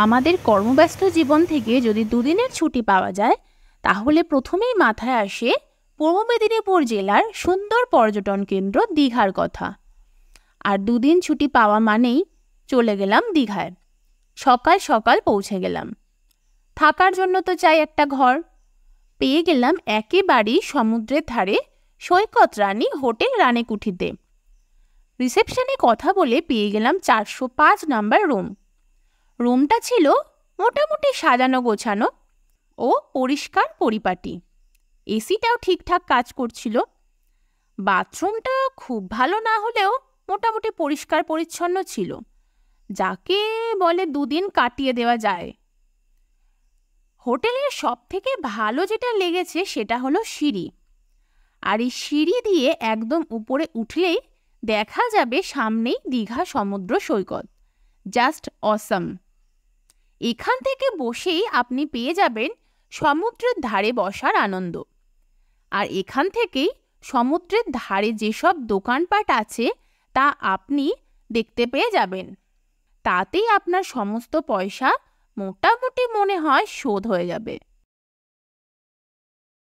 আমাদের কর্মব্যস্ত জীবন থেকে যদি দুদিনের ছুটি পাওয়া যায় তাহলে প্রথমেই মাথায় আসে পূর্ব মেদিনীপুর জেলার সুন্দর পর্যটন কেন্দ্র দীঘার কথা। আর দুদিন ছুটি পাওয়া মানেই চলে গেলাম দীঘায়। সকাল সকাল পৌঁছে গেলাম। থাকার জন্য তো চাই একটা ঘর। পেয়ে গেলাম একেবারেই সমুদ্রের ধারে সৈকত রানী হোটেল রানীকুঠিতে। রিসেপশনে কথা বলে পেয়ে গেলাম 405 নাম্বার রুম। রুমটা ছিল মোটামুটি সাজানো গোছানো ও পরিষ্কার পরিপাটি। এসিটাও ঠিকঠাক কাজ করছিল। বাথরুমটা খুব ভালো না হলেও মোটামুটি পরিষ্কার পরিচ্ছন্ন ছিল, যাকে বলে দুদিন কাটিয়ে দেওয়া যায়। হোটেলের সব থেকে ভালো যেটা লেগেছে সেটা হলো সিঁড়ি। আর এই সিঁড়ি দিয়ে একদম উপরে উঠলেই দেখা যাবে সামনেই দীঘা সমুদ্র সৈকত। Just awesome. এখান থেকে বসেই আপনি পেয়ে যাবেন সমুদ্রের ধারে বসার আনন্দ। আর এখান থেকেই সমুদ্রের ধারে যেসব দোকানপাট আছে তা আপনি দেখতে পেয়ে যাবেন। তাতেই আপনার সমস্ত পয়সা মোটামুটি মনে হয় শোধ হয়ে যাবে।